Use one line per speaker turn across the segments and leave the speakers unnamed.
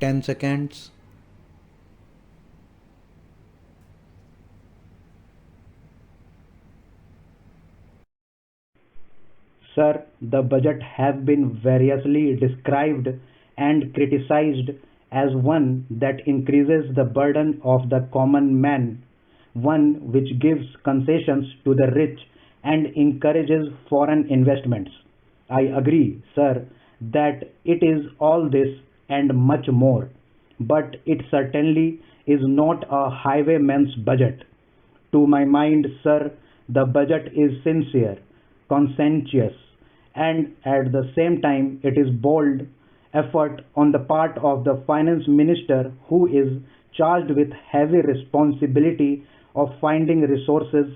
10 seconds.
Sir, the budget has been variously described and criticized as one that increases the burden of the common man, one which gives concessions to the rich and encourages foreign investments. I agree, sir, that it is all this and much more, but it certainly is not a highwayman's budget. To my mind, sir, the budget is sincere, conscientious, and at the same time it is bold effort on the part of the finance minister who is charged with heavy responsibility of finding resources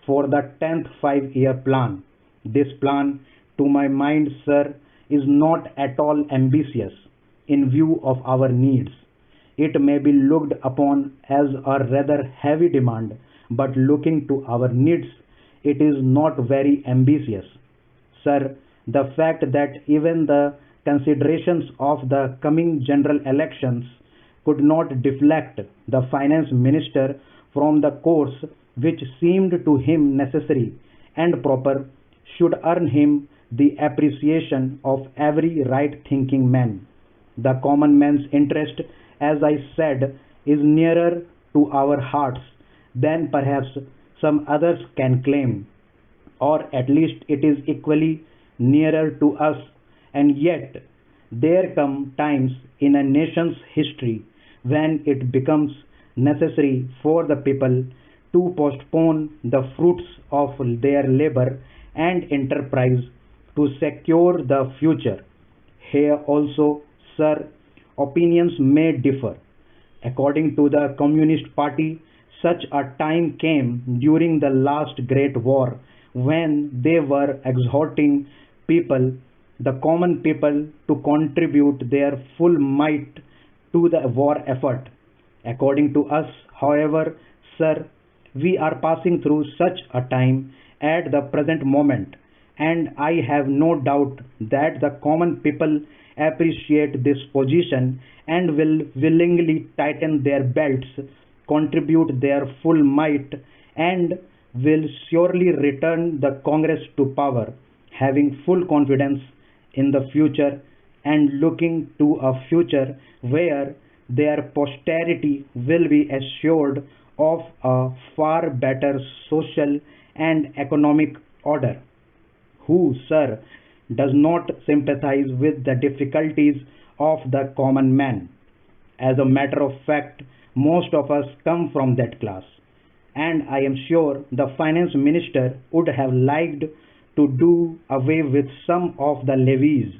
for the 10th 5-year plan. This plan, to my mind, sir, is not at all ambitious in view of our needs. It may be looked upon as a rather heavy demand, but looking to our needs, it is not very ambitious. Sir, the fact that even the considerations of the coming general elections could not deflect the finance minister from the course which seemed to him necessary and proper should earn him the appreciation of every right thinking man. The common man's interest, as I said, is nearer to our hearts than perhaps some others can claim, or at least it is equally nearer to us. And yet, there come times in a nation's history when it becomes necessary for the people to postpone the fruits of their labor and enterprise to secure the future. Here also, sir, opinions may differ. According to the Communist Party, such a time came during the last Great War when they were exhorting people, the common people, to contribute their full might to the war effort. According to us, however, sir, we are passing through such a time at the present moment, and I have no doubt that the common people appreciate this position and will willingly tighten their belts, contribute their full might, and will surely return the Congress to power, having full confidence in the future and looking to a future where their posterity will be assured of a far better social and economic order. Who, sir, does not sympathize with the difficulties of the common man? As a matter of fact, most of us come from that class, and I am sure the finance minister would have liked to do away with some of the levies.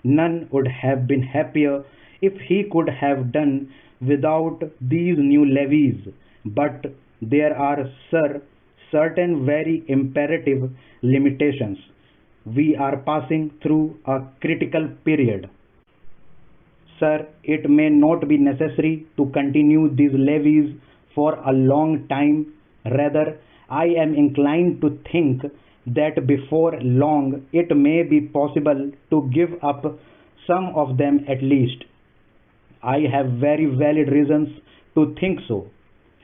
None would have been happier if he could have done without these new levies. But there are, sir, certain very imperative limitations. We are passing through a critical period. Sir, it may not be necessary to continue these levies for a long time. Rather, I am inclined to think that before long it may be possible to give up some of them at least. I have very valid reasons to think so.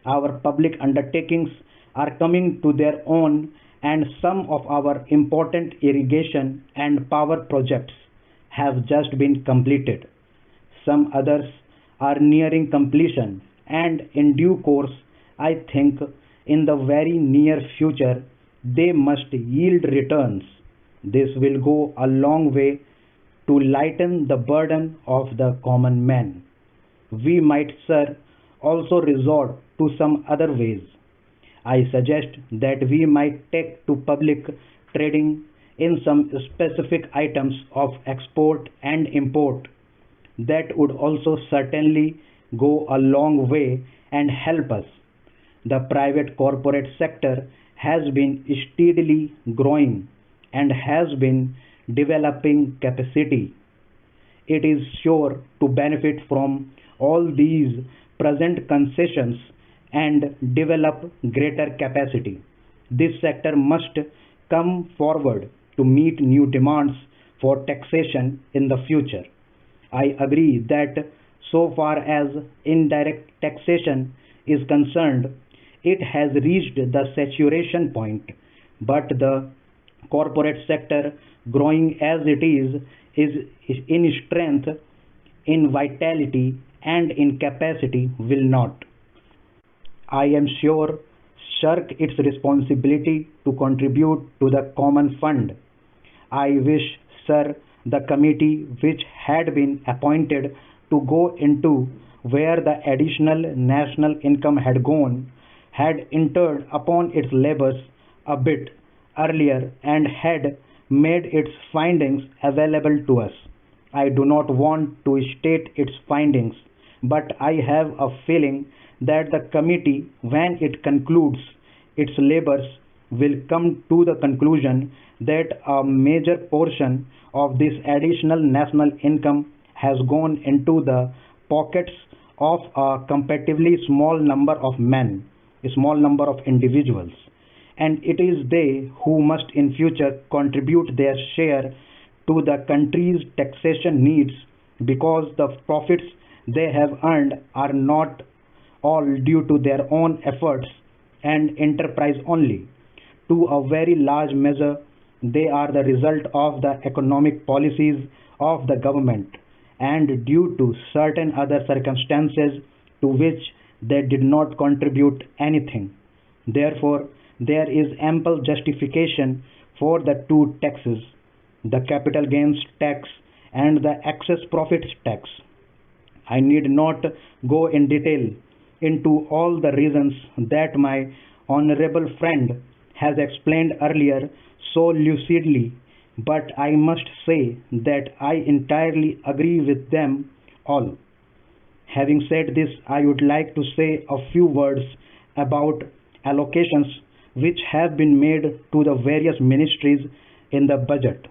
Our public undertakings are coming to their own, and some of our important irrigation and power projects have just been completed. Some others are nearing completion, and in due course, I think in the very near future, they must yield returns. This will go a long way to lighten the burden of the common man. We might, sir, also resort to some other ways. I suggest that we might take to public trading in some specific items of export and import. That would also certainly go a long way and help us. The private corporate sector has been steadily growing and has been developing capacity. It is sure to benefit from all these present concessions and develop greater capacity. This sector must come forward to meet new demands for taxation in the future. I agree that So far as indirect taxation is concerned, it has reached the saturation point, but the corporate sector, growing as is in strength, in vitality, and in capacity, will not, I am sure, shirk its responsibility to contribute to the common fund. I wish, sir, the committee which had been appointed to go into where the additional national income had gone had entered upon its labors a bit earlier and had made its findings available to us. I do not want to state its findings, but I have a feeling that the committee, when it concludes its labors, will come to the conclusion that a major portion of this additional national income has gone into the pockets of a comparatively small number of men, a small number of individuals, and it is they who must in future contribute their share to the country's taxation needs, because the profits they have earned are not all due to their own efforts and enterprise only. To a very large measure, they are the result of the economic policies of the government and due to certain other circumstances to which they did not contribute anything. Therefore, there is ample justification for the two taxes, the capital gains tax and the excess profits tax. I need not go in detail into all the reasons that my honorable friend has explained earlier so lucidly, but I must say that I entirely agree with them all. Having said this, I would like to say a few words about allocations which have been made to the various ministries in the budget.